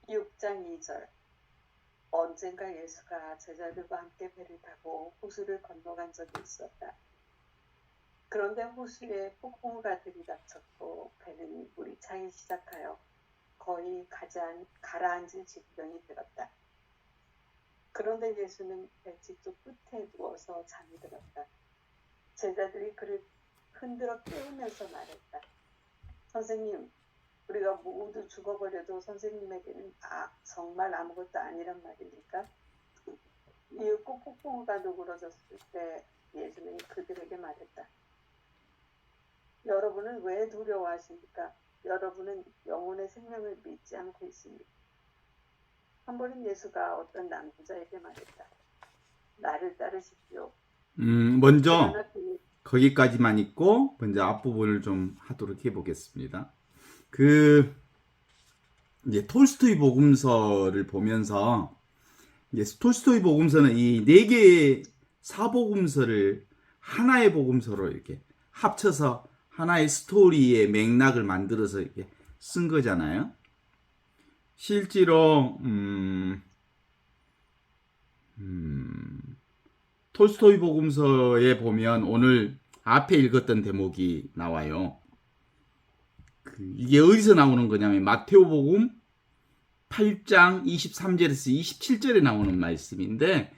6장 2절. 언젠가 예수가 제자들과 함께 배를 타고 호수를 건너간 적이 있었다. 그런데 호수에 폭풍우가 들이닥쳤고 배는 물이 차기 시작하여 거의 가라앉을 지경이 들었다. 그런데 예수는 배 뒤쪽 끝에 누워서 잠이 들었다. 제자들이 그를 흔들어 깨우면서 말했다. 선생님, 우리가 모두 죽어버려도 선생님에게는 정말 아무것도 아니란 말입니까? 이윽고 폭풍우가 누그러졌을 때 예수님이 그들에게 말했다. 여러분은 왜 두려워하십니까? 여러분은 영혼의 생명을 믿지 않고 있습니까? 한 번은 예수가 어떤 남자에게 말했다. 나를 따르십시오. 먼저 거기까지만 읽고 먼저 앞부분을 좀 하도록 해보겠습니다. 이제 톨스토이 복음서를 보면서 이제 톨스토이 복음서는 이 네 개의 사복음서를 하나의 복음서로 이렇게 합쳐서 하나의 스토리의 맥락을 만들어서 이렇게 쓴 거잖아요. 실제로 톨스토이 복음서에 보면 오늘 앞에 읽었던 대목이 나와요. 이게 어디서 나오는 거냐면 마테오복음 8장 23절에서 27절에 나오는 말씀인데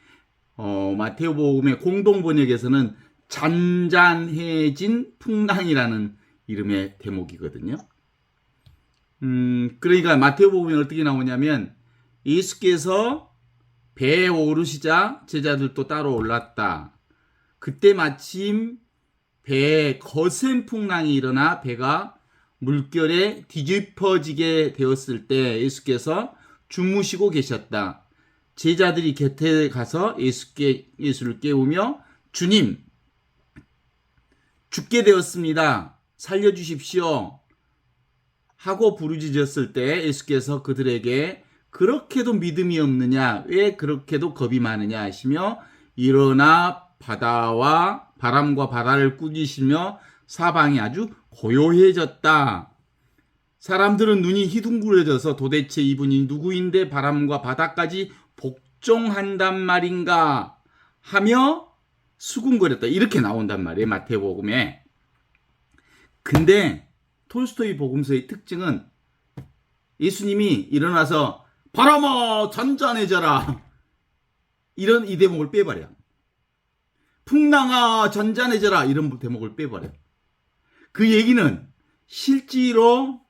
마테오복음의 공동번역에서는 잔잔해진 풍랑이라는 이름의 대목이거든요. 그러니까 마테오복음이 어떻게 나오냐면 예수께서 배에 오르시자 제자들도 따로 올랐다. 그때 마침 배에 거센 풍랑이 일어나 배가 물결에 뒤집어지게 되었을 때 예수께서 주무시고 계셨다. 제자들이 곁에 가서 예수를 깨우며 주님, 죽게 되었습니다. 살려주십시오. 하고 부르짖었을 때 예수께서 그들에게 그렇게도 믿음이 없느냐? 왜 그렇게도 겁이 많으냐? 하시며 일어나 바람과 바다를 꾸짖으시며 사방이 아주 고요해졌다. 사람들은 눈이 희둥그레져서 도대체 이분이 누구인데 바람과 바다까지 복종한단 말인가 하며 수군거렸다. 이렇게 나온단 말이에요. 마태복음에. 근데 톨스토이 복음서의 특징은 예수님이 일어나서 바람아 잔잔해져라 이런 이 대목을 빼버려. 풍랑아 잔잔해져라 이런 대목을 빼버려. 그 얘기는 실제로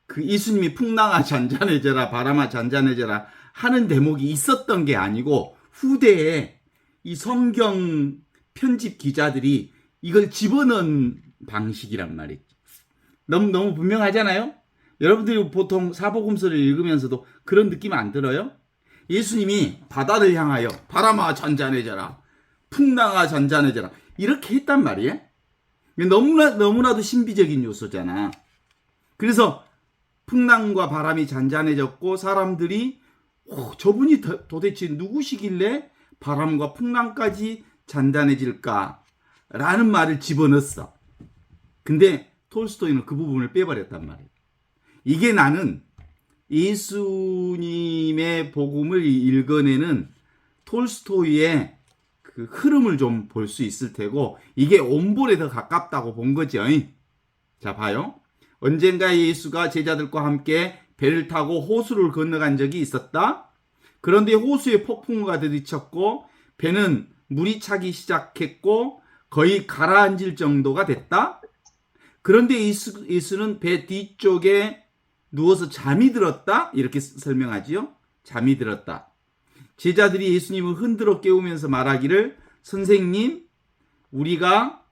그 예수님이 풍랑아 잔잔해져라 바람아 잔잔해져라 하는 대목이 있었던 게 아니고 후대에 이 성경 편집 기자들이 이걸 집어넣은 방식이란 말이죠. 너무 분명하잖아요? 여러분들이 보통 사복음서를 읽으면서도 그런 느낌 안 들어요? 예수님이 바다를 향하여 바람아 잔잔해져라 풍랑아 잔잔해져라 이렇게 했단 말이에요. 너무나도 신비적인 요소잖아. 그래서 풍랑과 바람이 잔잔해졌고 사람들이 저분이 도대체 누구시길래 바람과 풍랑까지 잔잔해질까 라는 말을 집어넣었어. 근데 톨스토이는 그 부분을 빼버렸단 말이에요. 이게 나는 예수님의 복음을 읽어내는 톨스토이의 그 흐름을 좀 볼 수 있을 테고 이게 온볼에 더 가깝다고 본 거죠. 자 봐요. 언젠가 예수가 제자들과 함께 배를 타고 호수를 건너간 적이 있었다. 그런데 호수에 폭풍우가 들이쳤고 배는 물이 차기 시작했고 거의 가라앉을 정도가 됐다. 그런데 예수는 배 뒤쪽에 누워서 잠이 들었다. 이렇게 설명하지요. 잠이 들었다. 제자들이 예수님을 흔들어 깨우면서 말하기를 선생님, 우리가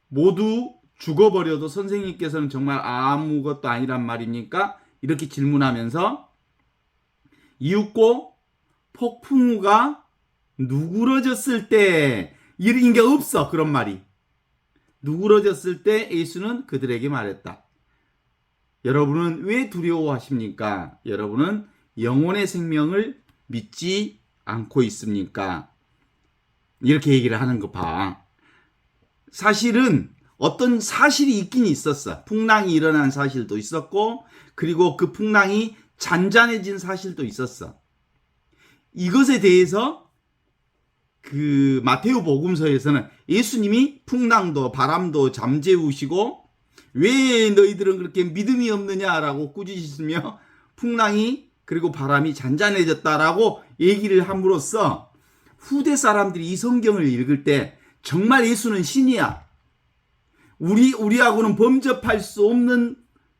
모두 죽어버려도 선생님께서는 정말 아무것도 아니란 말입니까? 이렇게 질문하면서 이윽고 폭풍우가 누그러졌을 때 이런 게 없어. 그런 말이. 누그러졌을 때 예수는 그들에게 말했다. 여러분은 왜 두려워하십니까? 여러분은 영혼의 생명을 믿지 않고 있습니까? 이렇게 얘기를 하는 거 봐. 사실은 어떤 사실이 있긴 있었어. 풍랑이 일어난 사실도 있었고 그리고 그 풍랑이 잔잔해진 사실도 있었어. 이것에 대해서 그 마테오 복음서에서는 예수님이 풍랑도 바람도 잠재우시고 왜 너희들은 그렇게 믿음이 없느냐라고 꾸짖으시며 풍랑이 그리고 바람이 잔잔해졌다라고 얘기를 함으로써 후대 사람들이 이 성경을 읽을 때 정말 예수는 신이야. 우리하고는 범접할 수 없는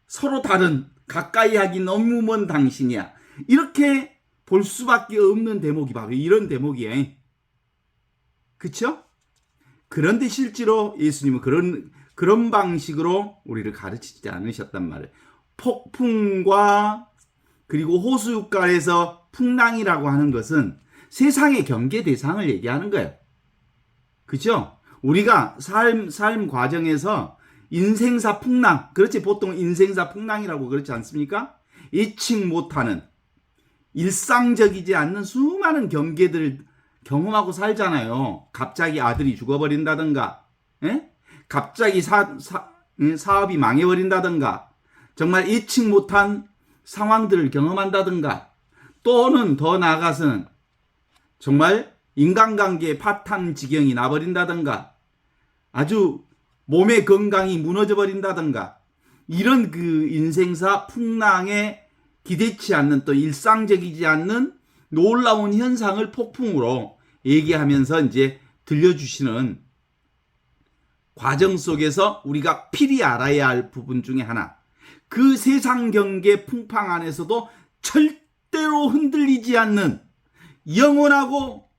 서로 다른 가까이 하기 너무 먼 당신이야. 이렇게 볼 수밖에 없는 대목이 바로 이런 대목이에요. 그쵸? 그런데 실제로 예수님은 그런 방식으로 우리를 가르치지 않으셨단 말이에요. 폭풍과 그리고 호수가에서 풍랑이라고 하는 것은 세상의 경계 대상을 얘기하는 거예요. 그죠? 우리가 삶 과정에서 인생사 풍랑, 그렇지, 보통 인생사 풍랑이라고 그렇지 않습니까? 예측 못하는, 일상적이지 않는 수많은 경계들을 경험하고 살잖아요. 갑자기 아들이 죽어버린다든가, 예? 갑자기 사업이 망해버린다든가, 정말 예측 못한 상황들을 경험한다든가, 또는 더 나아가서는 정말 인간관계의 파탄 지경이 나버린다든가, 아주 몸의 건강이 무너져 버린다든가, 이런 그 인생사 풍랑에 기대치 않는, 또 일상적이지 않는 놀라운 현상을 폭풍으로 얘기하면서 이제 들려주시는 과정 속에서 우리가 필히 알아야 할 부분 중에 하나, 그 세상 경계 풍파 안에서도 절대로 흔들리지 않는 영원하고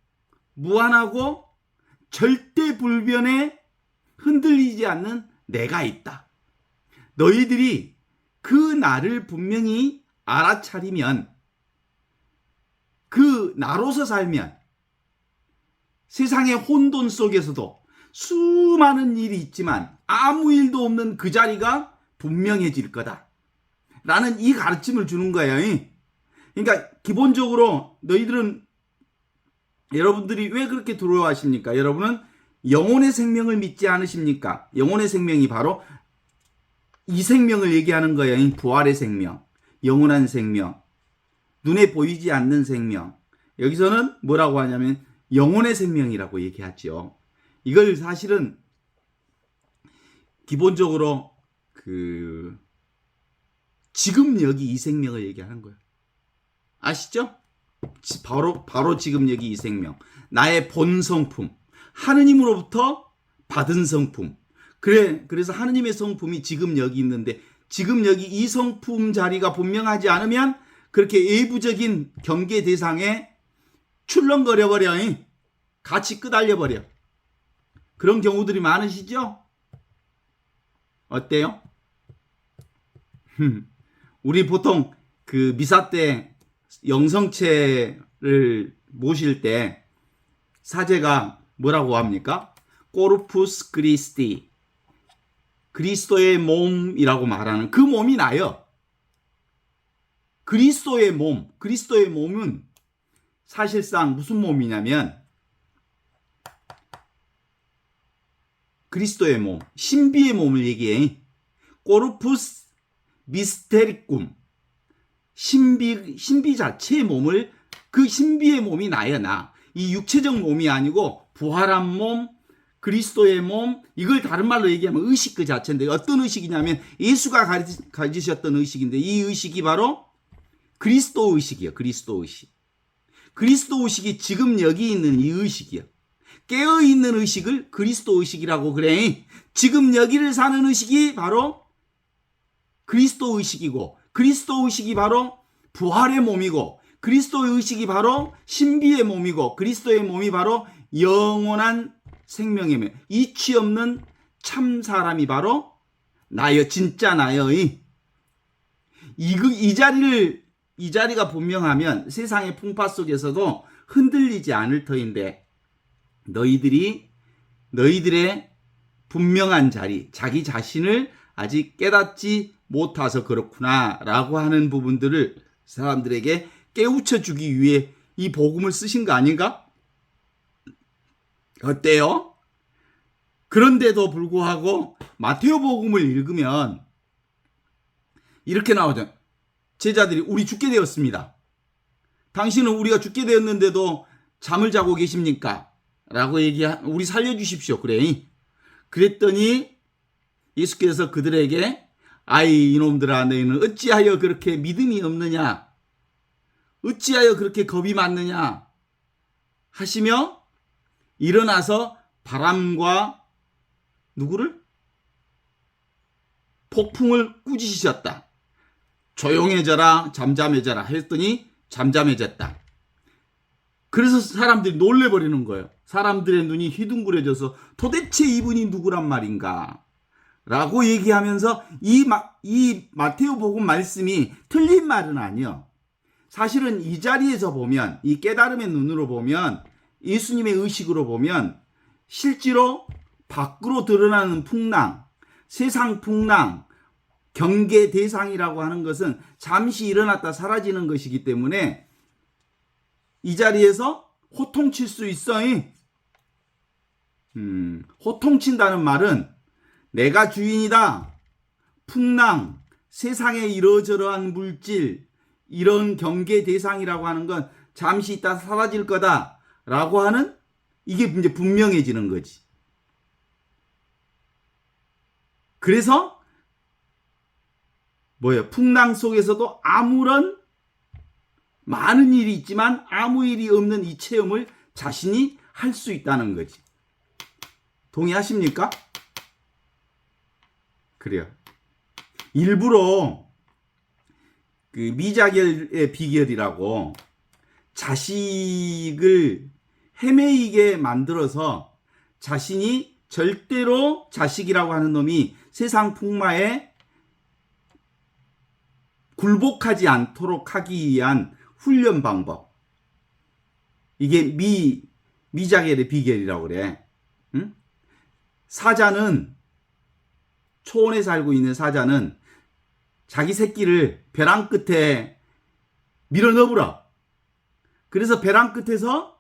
무한하고 절대 불변에 흔들리지 않는 내가 있다. 너희들이 그 나를 분명히 알아차리면, 그 나로서 살면 세상의 혼돈 속에서도 수많은 일이 있지만 아무 일도 없는 그 자리가 분명해질 거다 라는 이 가르침을 주는 거예요. 그러니까 기본적으로 여러분들이 왜 그렇게 두려워하십니까? 여러분은 영혼의 생명을 믿지 않으십니까? 영혼의 생명이 바로 이 생명을 얘기하는 거예요. 부활의 생명, 영원한 생명, 눈에 보이지 않는 생명. 여기서는 뭐라고 하냐면 영혼의 생명이라고 얘기하죠. 이걸 사실은 기본적으로 지금 여기 이 생명을 얘기하는 거예요. 아시죠? 바로 지금 여기 이 생명, 나의 본 성품, 하느님으로부터 받은 성품. 그래서 하느님의 성품이 지금 여기 있는데, 지금 여기 이 성품 자리가 분명하지 않으면 그렇게 외부적인 경계 대상에 출렁거려버려, 같이 끄달려버려. 그런 경우들이 많으시죠? 어때요? 우리 보통 그 미사 때 영성체를 모실 때 사제가 뭐라고 합니까? 코르푸스 크리스티, 그리스도의 몸이라고 말하는 그 몸이 나요. 그리스도의 몸은 사실상 무슨 몸이냐면 그리스도의 몸, 신비의 몸을 얘기해. 코르푸스 미스테리쿰, 신비 자체의 몸을, 그 신비의 몸이 나야, 나. 이 육체적 몸이 아니고 부활한 몸, 그리스도의 몸, 이걸 다른 말로 얘기하면 의식 그 자체인데, 어떤 의식이냐면 예수가 가지셨던 의식인데, 이 의식이 바로 그리스도 의식이에요. 그리스도 의식. 그리스도 의식이 지금 여기 있는 이 의식이에요. 깨어있는 의식을 그리스도 의식이라고 그래. 지금 여기를 사는 의식이 바로 그리스도 의식이고, 그리스도 의식이 바로 부활의 몸이고, 그리스도 의식이 바로 신비의 몸이고, 그리스도의 몸이 바로 영원한 생명의 몸, 이치 없는 참 사람이 바로 나여, 진짜 나여. 이 자리가 분명하면 세상의 풍파 속에서도 흔들리지 않을 터인데, 너희들의 분명한 자리, 자기 자신을 아직 깨닫지 못해서 그렇구나 라고 하는 부분들을 사람들에게 깨우쳐 주기 위해 이 복음을 쓰신 거 아닌가? 어때요? 그런데도 불구하고 마테오 복음을 읽으면 이렇게 나오죠. 제자들이 우리 죽게 되었습니다. 당신은 우리가 죽게 되었는데도 잠을 자고 계십니까? 라고 우리 살려주십시오. 그래. 그랬더니 예수께서 그들에게 아이 이놈들아 너희는 어찌하여 그렇게 믿음이 없느냐? 어찌하여 그렇게 겁이 많느냐? 하시며 일어나서 바람과 누구를? 폭풍을 꾸짖으셨다. 조용해져라 잠잠해져라 했더니 잠잠해졌다. 그래서 사람들이 놀래버리는 거예요. 사람들의 눈이 휘둥그레져서 도대체 이분이 누구란 말인가? 라고 얘기하면서 이 마태오복음 말씀이 틀린 말은 아니요. 사실은 이 자리에서 보면 이 깨달음의 눈으로 보면 예수님의 의식으로 보면 실제로 밖으로 드러나는 풍랑, 세상 풍랑, 경계 대상이라고 하는 것은 잠시 일어났다 사라지는 것이기 때문에 이 자리에서 호통칠 수 있어. 호통친다는 말은 내가 주인이다. 풍랑, 세상에 이러저러한 물질, 이런 경계 대상이라고 하는 건 잠시 있다 사라질 거다라고 하는 이게 이제 분명해지는 거지. 그래서 풍랑 속에서도 아무런 많은 일이 있지만 아무 일이 없는 이 체험을 자신이 할 수 있다는 거지. 동의하십니까? 그래요. 일부러 그 미자결의 비결이라고 자식을 헤매이게 만들어서 자신이 절대로 자식이라고 하는 놈이 세상 풍마에 굴복하지 않도록 하기 위한 훈련 방법. 이게 미자결의 비결이라고 그래. 응? 사자는 초원에 살고 있는 사자는 자기 새끼를 벼랑 끝에 밀어 넣으라. 그래서 벼랑 끝에서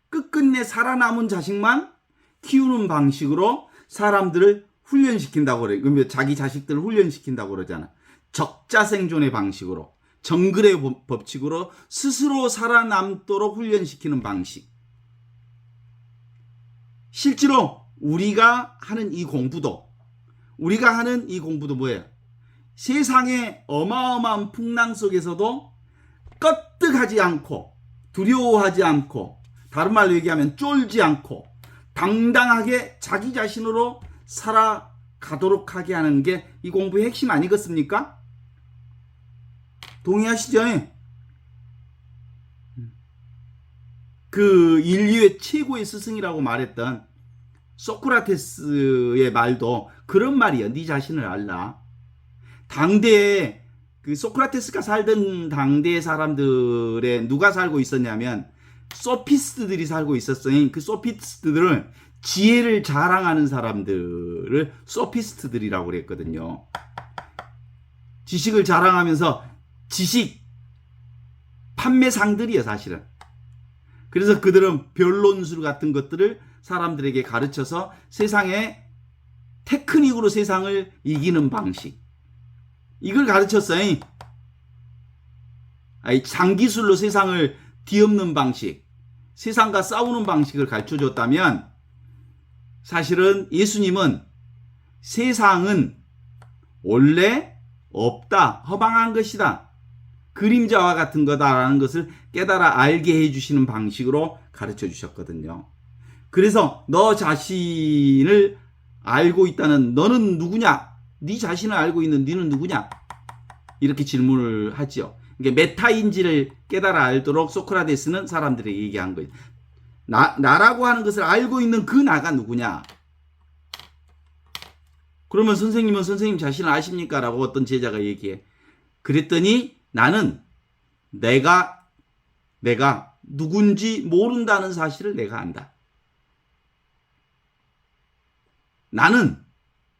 끝끝내 살아남은 자식만 키우는 방식으로 사람들을 훈련시킨다고 그래. 그러면 자기 자식들을 훈련시킨다고 그러잖아. 적자생존의 방식으로, 정글의 법칙으로 스스로 살아남도록 훈련시키는 방식. 실제로 우리가 하는 이 공부도 뭐예요? 세상의 어마어마한 풍랑 속에서도 껐득하지 않고 두려워하지 않고 다른 말로 얘기하면 쫄지 않고 당당하게 자기 자신으로 살아가도록 하게 하는 게 이 공부의 핵심 아니겠습니까? 동의하시죠? 그 인류의 최고의 스승이라고 말했던 소크라테스의 말도 그런 말이야. 네 자신을 알라. 당대에 그 소크라테스가 살던 당대의 사람들에 누가 살고 있었냐면 소피스트들이 살고 있었어요. 그 소피스트들은 지혜를 자랑하는 사람들을 소피스트들이라고 그랬거든요. 지식을 자랑하면서 지식 판매상들이에요, 사실은. 그래서 그들은 변론술 같은 것들을 사람들에게 가르쳐서 세상에 테크닉으로 세상을 이기는 방식, 이걸 가르쳤어요. 장기술로 세상을 뒤엎는 방식, 세상과 싸우는 방식을 가르쳐줬다면 사실은 예수님은 세상은 원래 없다, 허망한 것이다, 그림자와 같은 거다라는 것을 깨달아 알게 해주시는 방식으로 가르쳐 주셨거든요. 그래서 너 자신을 알고 있다는 너는 누구냐? 네 자신을 알고 있는 너는 누구냐? 이렇게 질문을 하죠. 이게 메타인지를 깨달아 알도록 소크라테스는 사람들에게 얘기한 거예요. 나라고 하는 것을 알고 있는 그 나가 누구냐? 그러면 선생님은 선생님 자신을 아십니까? 라고 어떤 제자가 얘기해. 그랬더니 나는 내가 누군지 모른다는 사실을 내가 안다.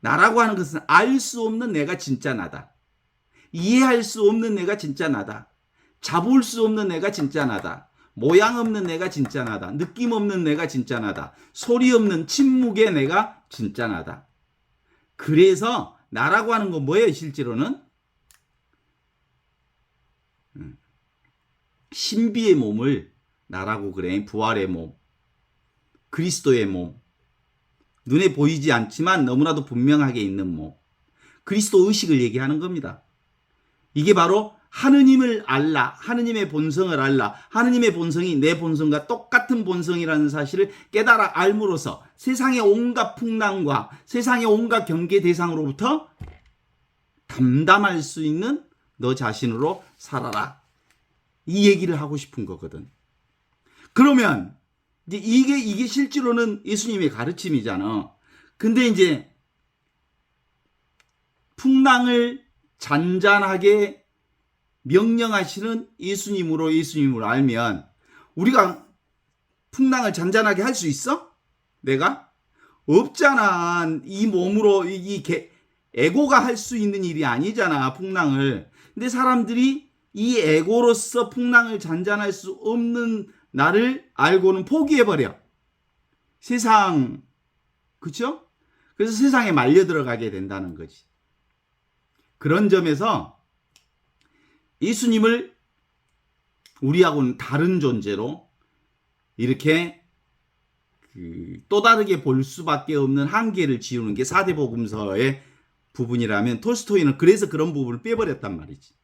나라고 하는 것은 알 수 없는 내가 진짜 나다. 이해할 수 없는 내가 진짜 나다. 잡을 수 없는 내가 진짜 나다. 모양 없는 내가 진짜 나다. 느낌 없는 내가 진짜 나다. 소리 없는 침묵의 내가 진짜 나다. 그래서 나라고 하는 건 뭐예요, 실제로는? 신비의 몸을 나라고 그래. 부활의 몸, 그리스도의 몸, 눈에 보이지 않지만 너무나도 분명하게 있는 몸, 그리스도 의식을 얘기하는 겁니다. 이게 바로 하느님을 알라, 하느님의 본성을 알라, 하느님의 본성이 내 본성과 똑같은 본성이라는 사실을 깨달아 알므로써 세상의 온갖 풍랑과 세상의 온갖 경계 대상으로부터 담담할 수 있는 너 자신으로 살아라. 이 얘기를 하고 싶은 거거든. 그러면 이제 이게 실제로는 예수님의 가르침이잖아. 근데 이제 풍랑을 잔잔하게 명령하시는 예수님으로 알면 우리가 풍랑을 잔잔하게 할 수 있어? 내가? 없잖아. 이 몸으로 에고가 할 수 있는 일이 아니잖아, 풍랑을. 근데 사람들이 이 에고로서 풍랑을 잔잔할 수 없는 나를 알고는 포기해버려. 세상, 그쵸? 그래서 세상에 말려 들어가게 된다는 거지. 그런 점에서 예수님을 우리하고는 다른 존재로 이렇게 또 다르게 볼 수밖에 없는 한계를 지우는 게 사대복음서의 부분이라면 톨스토이는 그래서 그런 부분을 빼버렸단 말이지.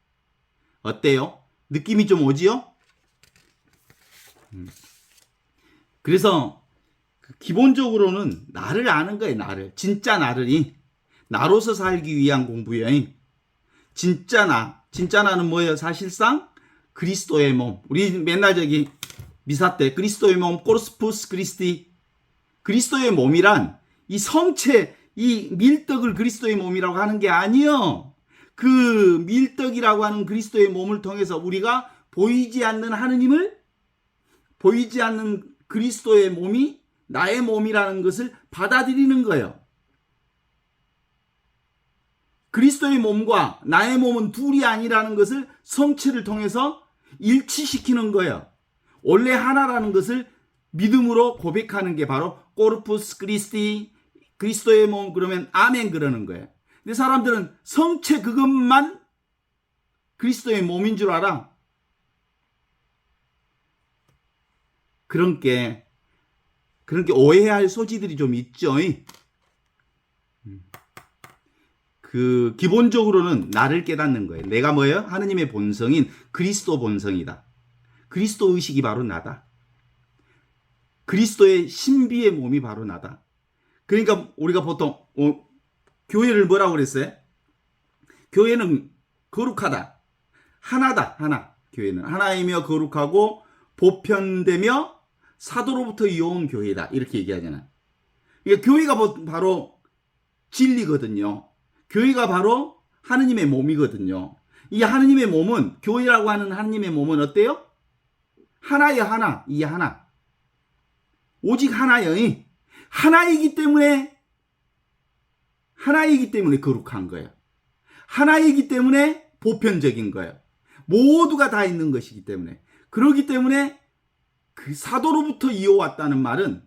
어때요? 느낌이 좀 오지요? 그래서 기본적으로는 나를 아는 거예요. 나를. 진짜 나를. 나로서 살기 위한 공부예요. 진짜 나는 뭐예요? 사실상 그리스도의 몸. 우리 맨날 저기 미사 때 그리스도의 몸, 코르스푸스 그리스티. 그리스도의 몸이란 이 성체, 이 밀떡을 그리스도의 몸이라고 하는 게 아니요. 그 밀떡이라고 하는 그리스도의 몸을 통해서 우리가 보이지 않는 하느님을, 보이지 않는 그리스도의 몸이 나의 몸이라는 것을 받아들이는 거예요. 그리스도의 몸과 나의 몸은 둘이 아니라는 것을 성체를 통해서 일치시키는 거예요. 원래 하나라는 것을 믿음으로 고백하는 게 바로 코르푸스 그리스티, 그리스도의 몸, 그러면 아멘 그러는 거예요. 근데 사람들은 성체 그것만 그리스도의 몸인 줄 알아. 그런 게 오해할 소지들이 좀 있죠. 기본적으로는 나를 깨닫는 거예요. 내가 뭐예요? 하느님의 본성인 그리스도 본성이다. 그리스도 의식이 바로 나다. 그리스도의 신비의 몸이 바로 나다. 그러니까 우리가 보통 교회를 뭐라고 그랬어요? 교회는 거룩하다. 하나다. 하나. 교회는 하나이며 거룩하고 보편되며 사도로부터 이어온 교회다. 이렇게 얘기하잖아. 그러니까 교회가 바로 진리거든요. 교회가 바로 하느님의 몸이거든요. 이 하느님의 몸은, 교회라고 하는 하느님의 몸은 어때요? 하나예요, 하나. 이 하나. 오직 하나예요. 하나이기 때문에 거룩한 거예요. 하나이기 때문에 보편적인 거예요. 모두가 다 있는 것이기 때문에. 그렇기 때문에 그 사도로부터 이어왔다는 말은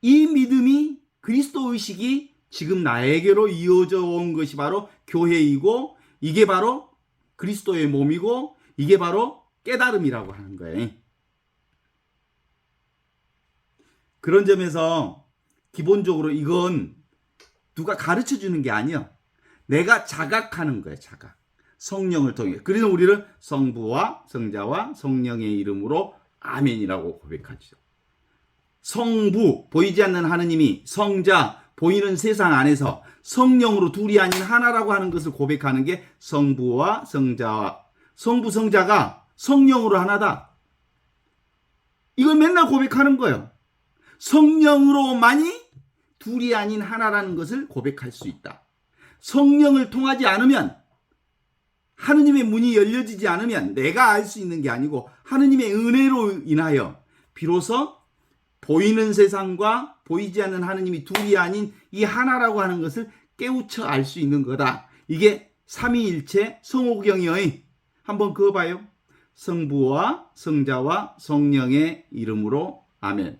이 믿음이, 그리스도 의식이 지금 나에게로 이어져 온 것이 바로 교회이고, 이게 바로 그리스도의 몸이고, 이게 바로 깨달음이라고 하는 거예요. 그런 점에서 기본적으로 이건 누가 가르쳐 주는 게 아니야. 내가 자각하는 거예요. 자각. 성령을 통해. 그래서 우리는 성부와 성자와 성령의 이름으로 아멘이라고 고백하죠. 성부, 보이지 않는 하느님이, 성자, 보이는 세상 안에서 성령으로 둘이 아닌 하나라고 하는 것을 고백하는 게 성부와 성자와, 성부, 성자가 성령으로 하나다. 이걸 맨날 고백하는 거예요. 성령으로만이 둘이 아닌 하나라는 것을 고백할 수 있다. 성령을 통하지 않으면, 하느님의 문이 열려지지 않으면 내가 알 수 있는 게 아니고 하느님의 은혜로 인하여 비로소 보이는 세상과 보이지 않는 하느님이 둘이 아닌 이 하나라고 하는 것을 깨우쳐 알 수 있는 거다. 이게 삼위일체 성호경이의, 한번 그거 봐요. 성부와 성자와 성령의 이름으로 아멘.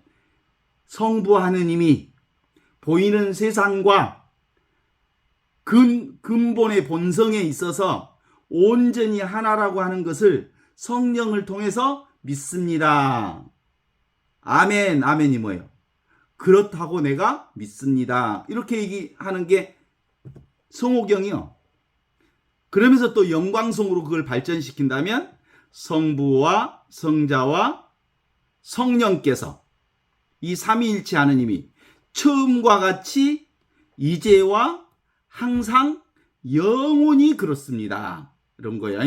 성부 하느님이 보이는 세상과 근본의 본성에 있어서 온전히 하나라고 하는 것을 성령을 통해서 믿습니다. 아멘, 아멘이 뭐예요? 그렇다고 내가 믿습니다. 이렇게 얘기하는 게 성호경이요. 그러면서 또 영광성으로 그걸 발전시킨다면 성부와 성자와 성령께서 이 삼위일체 하느님이 처음과 같이 이제와 항상 영원히 그렇습니다. 이런 거예요.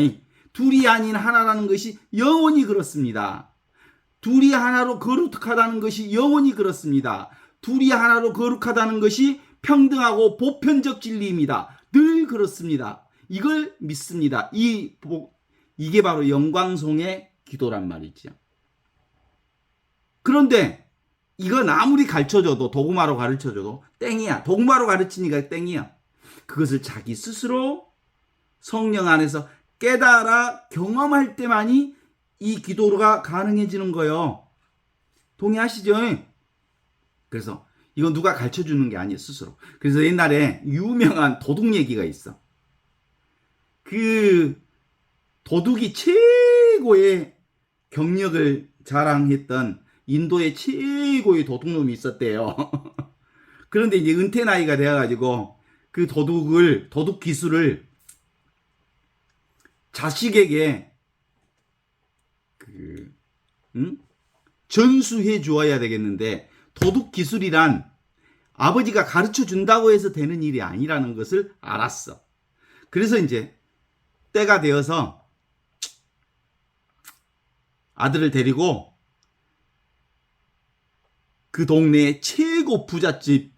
둘이 아닌 하나라는 것이 영원히 그렇습니다. 둘이 하나로 거룩하다는 것이 영원히 그렇습니다. 둘이 하나로 거룩하다는 것이 평등하고 보편적 진리입니다. 늘 그렇습니다. 이걸 믿습니다. 이게 바로 영광송의 기도란 말이죠. 그런데 이건 아무리 가르쳐줘도 도구마로 가르쳐줘도 땡이야. 도구마로 가르치니까 땡이야. 그것을 자기 스스로 성령 안에서 깨달아 경험할 때만이 이 기도가 가능해지는 거예요. 동의하시죠? 그래서 이건 누가 가르쳐주는 게 아니에요. 스스로. 그래서 옛날에 유명한 도둑 얘기가 있어. 그 도둑이 최고의 경력을 자랑했던 인도의 최고의 도둑놈이 있었대요. 그런데 이제 은퇴 나이가 되어가지고 그 도둑 기술을 자식에게 전수해 주어야 되겠는데 도둑 기술이란 아버지가 가르쳐 준다고 해서 되는 일이 아니라는 것을 알았어. 그래서 이제 때가 되어서 아들을 데리고 그 동네의 최고 부잣집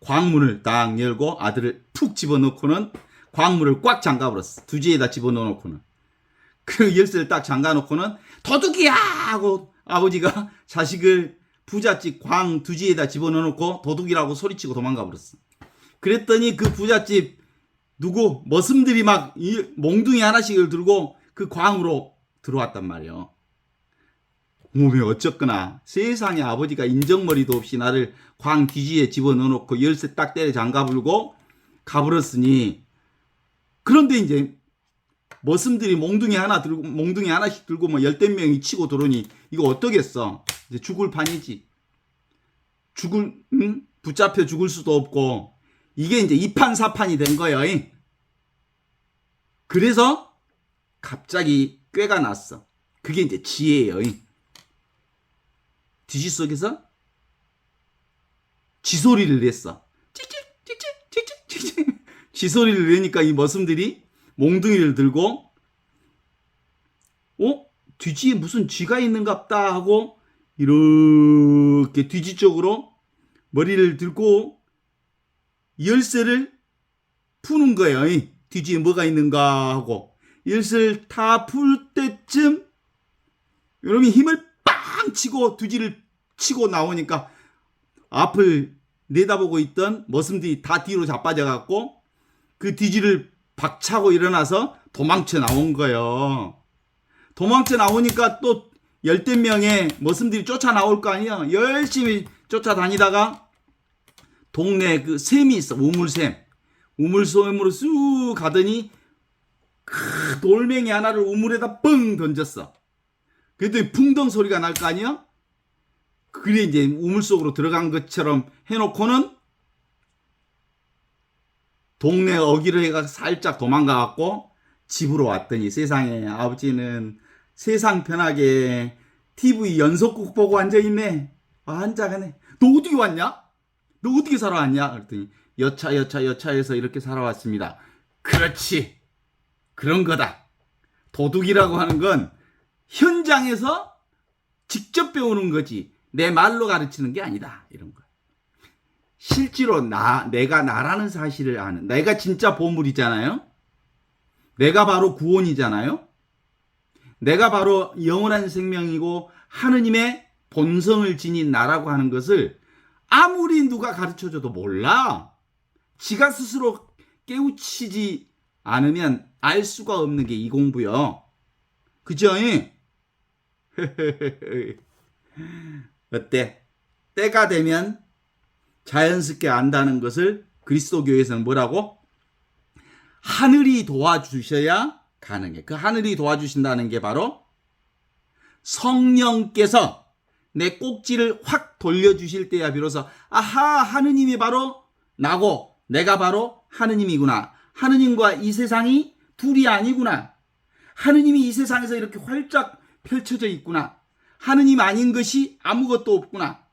광문을 딱 열고 아들을 푹 집어넣고는 광문을 꽉 잠가버렸어. 두지에다 집어넣어놓고는. 그 열쇠를 딱 잠가놓고는 도둑이야! 하고 아버지가 자식을 부잣집 광 두지에다 집어넣어놓고 도둑이라고 소리치고 도망가버렸어. 그랬더니 그 부잣집 머슴들이 막 몽둥이 하나씩을 들고 그 광으로 들어왔단 말이에요. 몸에 어쩌거나 세상에 아버지가 인정머리도 없이 나를 광 뒤지에 집어넣어놓고 열쇠 딱 때려 장가불고 가버렸으니 그런데 이제 머슴들이 몽둥이 하나씩 들고 뭐 10명이 치고 들어오니 이거 어떠겠어? 이제 죽을 판이지. 붙잡혀 죽을 수도 없고 이게 이제 이판사판이 된 거예요. 그래서 갑자기 꾀가 났어. 그게 이제 지혜예요. 뒤지 속에서 지소리를 냈어. 찌찌찌찌찌찌찌 지소리를 내니까 이 머슴들이 몽둥이를 들고 뒤지에 무슨 쥐가 있는갑다 하고 이렇게 뒤지 쪽으로 머리를 들고 열쇠를 푸는 거예요. 뒤지에 뭐가 있는가 하고 열쇠를 다 풀 때쯤 여러분이 힘을 빵 치고 뒤지를 치고 나오니까 앞을 내다보고 있던 머슴들이 다 뒤로 자빠져 갖고 그 뒤지를 박차고 일어나서 도망쳐 나온 거예요. 도망쳐 나오니까 또 열댓 명의 머슴들이 쫓아 나올 거 아니야. 열심히 쫓아다니다가 동네에 그 샘이 있어. 우물샘. 우물샘으로 쑥 가더니 돌멩이 하나를 우물에다 뻥 던졌어. 그랬더니 풍덩 소리가 날 거 아니야? 그래 이제 우물 속으로 들어간 것처럼 해놓고는 동네 어기로 해가 살짝 도망가갖고 집으로 왔더니 세상에 아버지는 세상 편하게 TV 연속극 보고 앉아있네. 앉아가네. 너 어떻게 왔냐? 너 어떻게 살아왔냐? 그랬더니 여차해서 이렇게 살아왔습니다. 그렇지. 그런 거다. 도둑이라고 하는 건 현장에서 직접 배우는 거지. 내 말로 가르치는 게 아니다. 이런 거. 실제로 내가 나라는 사실을 아는, 내가 진짜 보물이잖아요. 내가 바로 구원이잖아요. 내가 바로 영원한 생명이고 하느님의 본성을 지닌 나라고 하는 것을 아무리 누가 가르쳐줘도 몰라. 지가 스스로 깨우치지 않으면 알 수가 없는 게 이 공부요. 그죠? 어때? 때가 되면 자연스럽게 안다는 것을 그리스도교에서는 뭐라고? 하늘이 도와주셔야 가능해. 그 하늘이 도와주신다는 게 바로 성령께서 내 꼭지를 확 돌려주실 때야 비로소 아하, 하느님이 바로 나고 내가 바로 하느님이구나. 하느님과 이 세상이 둘이 아니구나. 하느님이 이 세상에서 이렇게 활짝 펼쳐져 있구나. 하느님 아닌 것이 아무것도 없구나.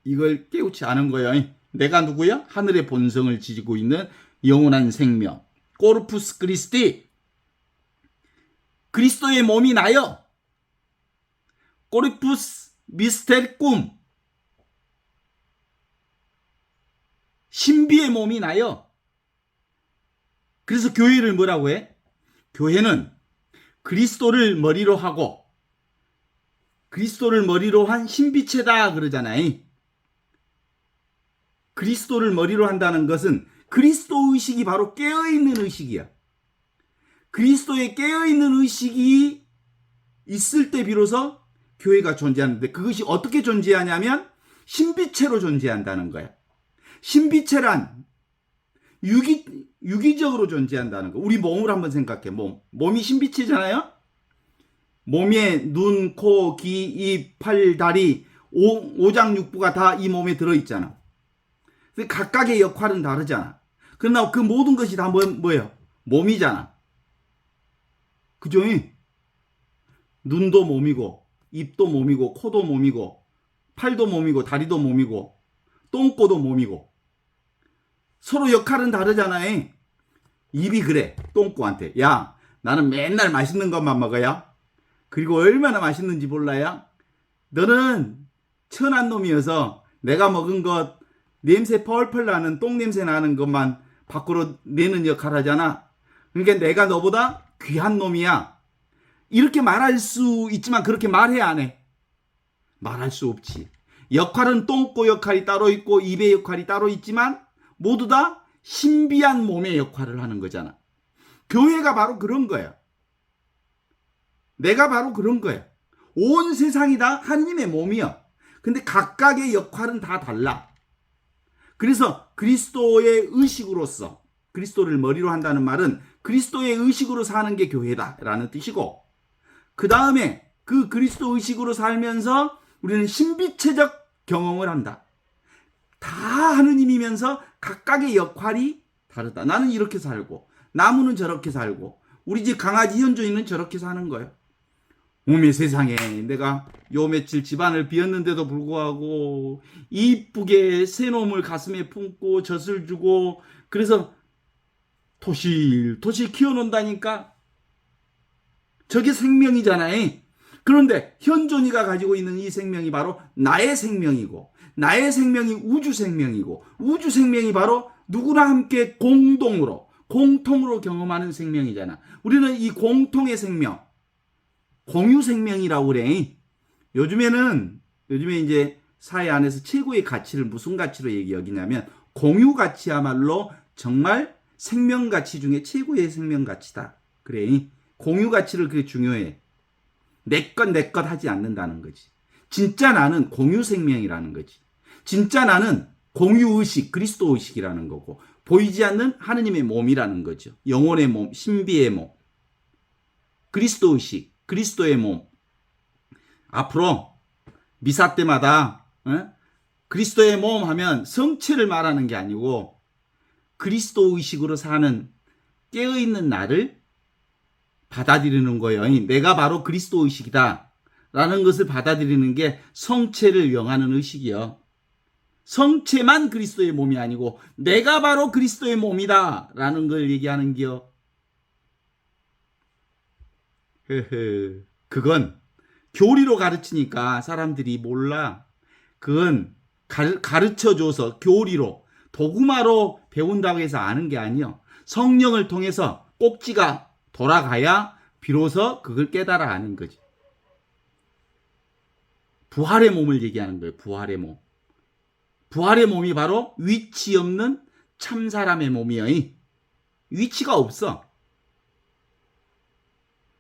이걸 깨우치 않은 거예요. 내가 누구야? 하늘의 본성을 지지고 있는 영원한 생명. 코르푸스 크리스티. 그리스도의 몸이 나여. 코르푸스 미스테리 꿈. 신비의 몸이 나여. 그래서 교회를 뭐라고 해? 교회는 그리스도를 머리로 하고 그리스도를 머리로 한 신비체다 그러잖아요. 그리스도를 머리로 한다는 것은 그리스도 의식이 바로 깨어있는 의식이야. 그리스도의 깨어있는 의식이 있을 때 비로소 교회가 존재하는데 그것이 어떻게 존재하냐면 신비체로 존재한다는 거야. 신비체란 유기적으로 존재한다는 거. 우리 몸을 한번 생각해. 몸이 신비체잖아요. 몸에 눈, 코, 귀, 입, 팔, 다리, 오장육부가 다 이 몸에 들어있잖아. 각각의 역할은 다르잖아. 그러나 그 모든 것이 다 뭐예요? 몸이잖아. 그죠? 눈도 몸이고, 입도 몸이고, 코도 몸이고, 팔도 몸이고, 다리도 몸이고, 똥꼬도 몸이고. 서로 역할은 다르잖아요. 입이 그래, 똥꼬한테. 야, 나는 맨날 맛있는 것만 먹어야. 그리고 얼마나 맛있는지 몰라야. 너는 천한 놈이어서 내가 먹은 것 냄새 펄펄 나는 똥냄새 나는 것만 밖으로 내는 역할 하잖아. 그러니까 내가 너보다 귀한 놈이야. 이렇게 말할 수 있지만 그렇게 말해 안 해? 말할 수 없지. 역할은 똥꼬 역할이 따로 있고 입의 역할이 따로 있지만 모두 다 신비한 몸의 역할을 하는 거잖아. 교회가 바로 그런 거야. 내가 바로 그런 거야. 온 세상이 다 하느님의 몸이야. 근데 각각의 역할은 다 달라. 그래서 그리스도의 의식으로서 그리스도를 머리로 한다는 말은 그리스도의 의식으로 사는 게 교회다라는 뜻이고 그 다음에 그 그리스도 의식으로 살면서 우리는 신비체적 경험을 한다. 다 하느님이면서 각각의 역할이 다르다. 나는 이렇게 살고 나무는 저렇게 살고 우리 집 강아지 현조이는 저렇게 사는 거예요. 어메 세상에 내가 요 며칠 집안을 비웠는데도 불구하고 이쁘게 새놈을 가슴에 품고 젖을 주고 그래서 토실토실 키워놓는다니까. 저게 생명이잖아요. 그런데 현존이가 가지고 있는 이 생명이 바로 나의 생명이고 나의 생명이 우주 생명이고 우주 생명이 바로 누구나 함께 공통으로 경험하는 생명이잖아. 우리는 이 공통의 생명 공유 생명이라고 그래. 요즘에 이제 사회 안에서 최고의 가치를 무슨 가치로 여기냐면 공유 가치야말로 정말 생명 가치 중에 최고의 생명 가치다. 그래. 공유 가치를 그게 중요해. 내 것 하지 않는다는 거지. 진짜 나는 공유 생명이라는 거지. 진짜 나는 공유 의식, 그리스도 의식이라는 거고 보이지 않는 하느님의 몸이라는 거죠. 영혼의 몸, 신비의 몸. 그리스도 의식, 그리스도의 몸. 앞으로 미사 때마다 그리스도의 몸 하면 성체를 말하는 게 아니고 그리스도 의식으로 사는 깨어있는 나를 받아들이는 거예요. 내가 바로 그리스도 의식이다 라는 것을 받아들이는 게 성체를 영하는 의식이요. 성체만 그리스도의 몸이 아니고 내가 바로 그리스도의 몸이다 라는 걸 얘기하는 게요. 그건 교리로 가르치니까 사람들이 몰라. 그건 가르쳐줘서 교리로 도구마로 배운다고 해서 아는 게 아니요. 성령을 통해서 꼭지가 돌아가야 비로소 그걸 깨달아 아는 거지. 부활의 몸을 얘기하는 거예요. 부활의 몸. 부활의 몸이 바로 위치 없는 참사람의 몸이에요. 위치가 없어.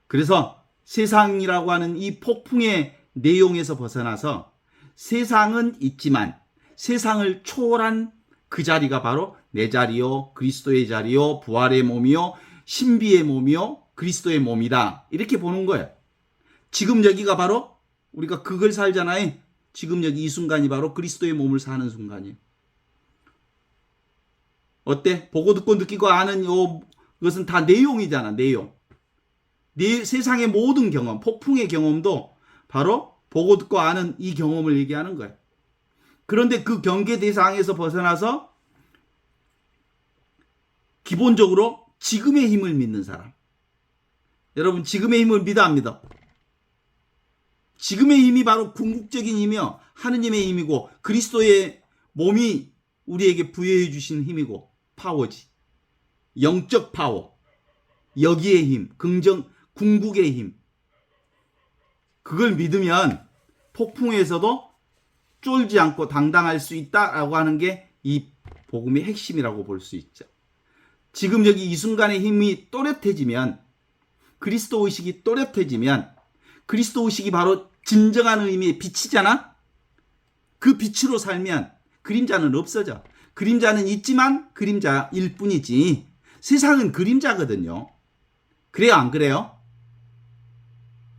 그래서 세상이라고 하는 이 폭풍의 내용에서 벗어나서 세상은 있지만 세상을 초월한 그 자리가 바로 내 자리요, 그리스도의 자리요, 부활의 몸이요, 신비의 몸이요, 그리스도의 몸이다. 이렇게 보는 거예요. 지금 여기가 바로 우리가 그걸 살잖아요. 지금 여기 이 순간이 바로 그리스도의 몸을 사는 순간이에요. 어때? 보고 듣고 느끼고 아는 이것은 다 내용이잖아. 내용. 세상의 모든 경험, 폭풍의 경험도 바로 보고 듣고 아는 이 경험을 얘기하는 거예요. 그런데 그 경계 대상에서 벗어나서 기본적으로 지금의 힘을 믿는 사람. 여러분, 지금의 힘을 믿어 안 믿어? 지금의 힘이 바로 궁극적인 힘이요, 하느님의 힘이고 그리스도의 몸이 우리에게 부여해 주신 힘이고 파워지. 영적 파워, 여기의 힘, 궁극의 힘. 그걸 믿으면 폭풍에서도 쫄지 않고 당당할 수 있다라고 하는 게 이 복음의 핵심이라고 볼 수 있죠. 지금 여기 이 순간의 힘이 또렷해지면, 그리스도 의식이 또렷해지면, 그리스도 의식이 바로 진정한 의미의 빛이잖아. 그 빛으로 살면 그림자는 없어져. 그림자는 있지만 그림자일 뿐이지 세상은 그림자거든요. 그래요, 안 그래요?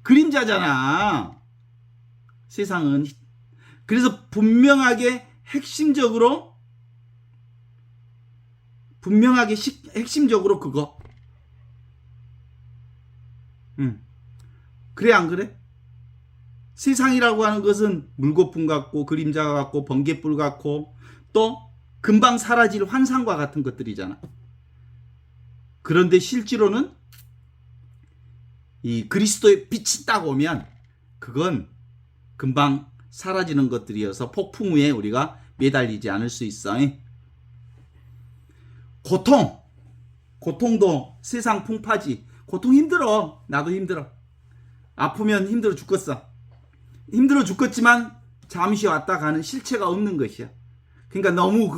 그림자잖아, 세상은. 그래서 분명하게 핵심적으로 그거. 그래, 안 그래? 세상이라고 하는 것은 물거품 같고 그림자 같고 번개불 같고 또 금방 사라질 환상과 같은 것들이잖아. 그런데 실제로는 이 그리스도의 빛이 딱 오면 그건 금방 사라지는 것들이어서 폭풍 위에 우리가 매달리지 않을 수 있어. 고통도 세상 풍파지. 고통 힘들어. 나도 힘들어. 아프면 힘들어 죽겠어. 힘들어 죽겠지만 잠시 왔다 가는 실체가 없는 것이야. 그러니까 너무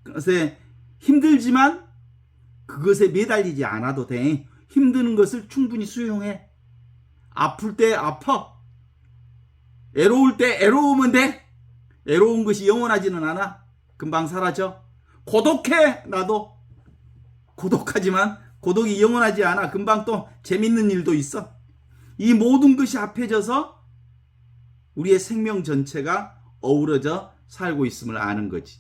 그것에 힘들지만 그것에 매달리지 않아도 돼. 힘드는 것을 충분히 수용해. 아플 때 아파. 애로울 때 애로우면 돼. 애로운 것이 영원하지는 않아. 금방 사라져. 고독해. 나도 고독하지만 고독이 영원하지 않아. 금방 또 재밌는 일도 있어. 이 모든 것이 합해져서 우리의 생명 전체가 어우러져 살고 있음을 아는 거지.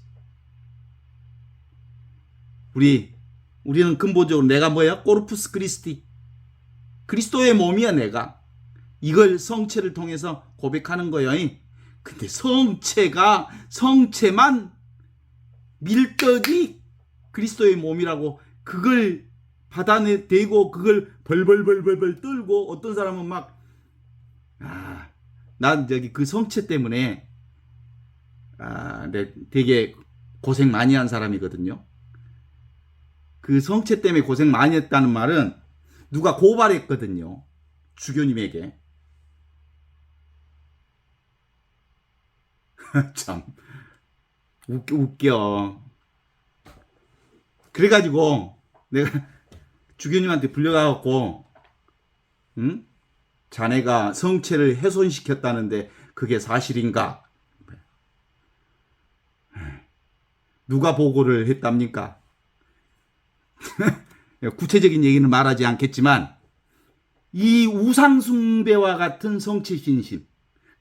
우리는 근본적으로 내가 뭐야? 코르푸스 크리스티. 그리스도의 몸이야, 내가. 이걸 성체를 통해서 고백하는 거예요. 근데 성체만 밀떡이 그리스도의 몸이라고 그걸 받아내고 그걸 벌벌 떨고, 어떤 사람은 막 난 저기 그 성체 때문에 되게 고생 많이 한 사람이거든요. 그 성체 때문에 고생 많이 했다는 말은 누가 고발했거든요, 주교님에게. 참 웃겨. 그래가지고 내가 주교님한테 불려가갖고, 자네가 성체를 훼손시켰다는데 그게 사실인가? 누가 보고를 했답니까? 구체적인 얘기는 말하지 않겠지만 이 우상숭배와 같은 성체 신심,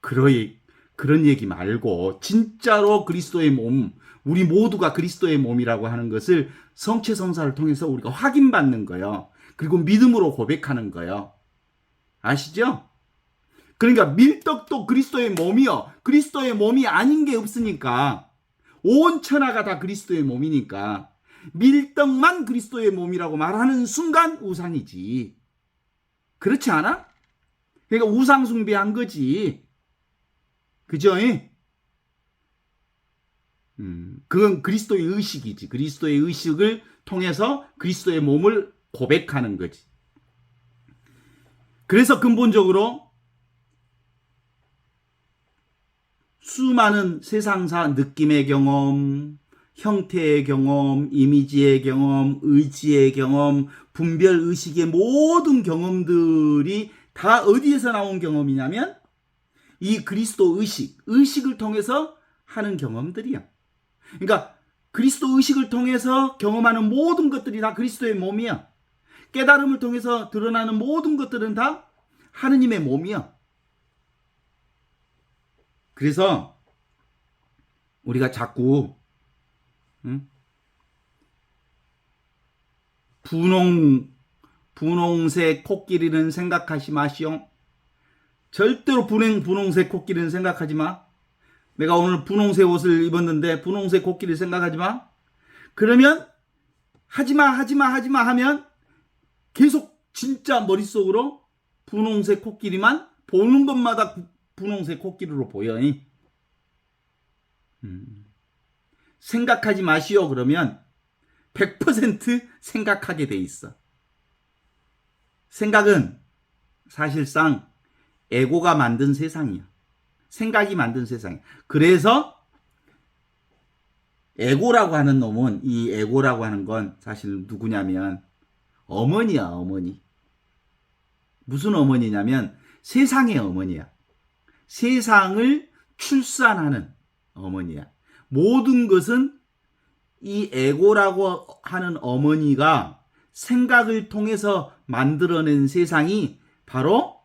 그런 얘기 말고 진짜로 그리스도의 몸, 우리 모두가 그리스도의 몸이라고 하는 것을 성체 성사를 통해서 우리가 확인받는 거예요. 그리고 믿음으로 고백하는 거예요. 아시죠? 그러니까 밀떡도 그리스도의 몸이요. 그리스도의 몸이 아닌 게 없으니까. 온 천하가 다 그리스도의 몸이니까 밀떡만 그리스도의 몸이라고 말하는 순간 우상이지. 그렇지 않아? 그러니까 우상 숭배한 거지. 그죠? 그건 그리스도의 의식이지. 그리스도의 의식을 통해서 그리스도의 몸을 고백하는 거지. 그래서 근본적으로 수많은 세상사 느낌의 경험, 형태의 경험, 이미지의 경험, 의지의 경험, 분별의식의 모든 경험들이 다 어디에서 나온 경험이냐면 이 그리스도 의식을 통해서 하는 경험들이야. 그러니까 그리스도 의식을 통해서 경험하는 모든 것들이 다 그리스도의 몸이야. 깨달음을 통해서 드러나는 모든 것들은 다 하느님의 몸이야. 그래서 우리가 자꾸 분홍색 코끼리는 생각하지 마시오. 절대로 분홍색 코끼리는 생각하지 마. 내가 오늘 분홍색 옷을 입었는데 분홍색 코끼리 생각하지 마. 그러면 하지마 하면 계속 진짜 머릿속으로 분홍색 코끼리만 보는 것마다 분홍색 코끼리로 보여. 생각하지 마시오. 그러면 100% 생각하게 돼 있어. 생각은 사실상 에고가 만든 세상이야. 생각이 만든 세상이야. 그래서 에고라고 하는 놈은, 이 에고라고 하는 건 사실 누구냐면 어머니야, 어머니. 무슨 어머니냐면 세상의 어머니야. 세상을 출산하는 어머니야. 모든 것은 이 에고라고 하는 어머니가 생각을 통해서 만들어낸 세상이 바로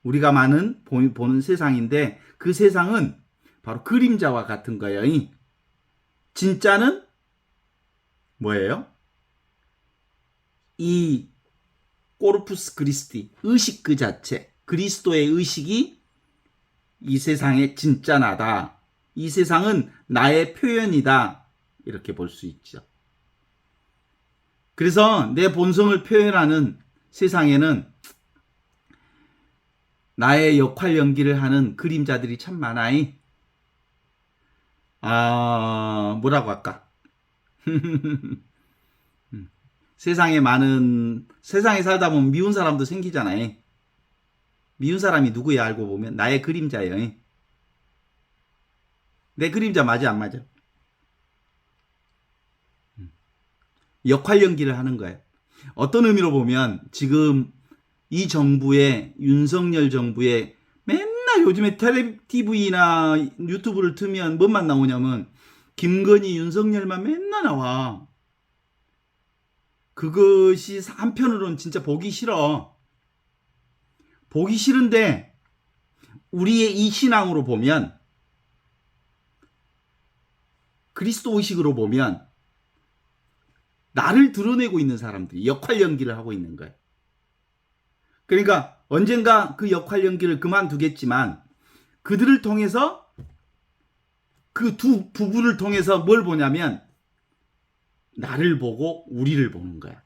우리가 보는 세상인데, 그 세상은 바로 그림자와 같은 거예요. 진짜는 뭐예요? 이 코르푸스 크리스티, 의식 그 자체, 그리스도의 의식이 이 세상의 진짜 나다. 이 세상은 나의 표현이다. 이렇게 볼 수 있죠. 그래서 내 본성을 표현하는 세상에는 나의 역할 연기를 하는 그림자들이 참 많아이. 뭐라고 할까? 세상에 살다 보면 미운 사람도 생기잖아요. 미운 사람이 누구야 알고 보면 나의 그림자예요. 내 그림자 맞아 안 맞아? 역할 연기를 하는 거예요. 어떤 의미로 보면 지금 이 정부의, 윤석열 정부의 맨날 요즘에 TV나 유튜브를 틀면 뭐만 나오냐면 김건희, 윤석열만 맨날 나와. 그것이 한편으로는 진짜 보기 싫어. 보기 싫은데 우리의 이 신앙으로 보면, 그리스도 의식으로 보면 나를 드러내고 있는 사람들이 역할 연기를 하고 있는 거예요. 그러니까 언젠가 그 역할 연기를 그만두겠지만 그들을 통해서, 그 두 부부를 통해서 뭘 보냐면 나를 보고 우리를 보는 거야.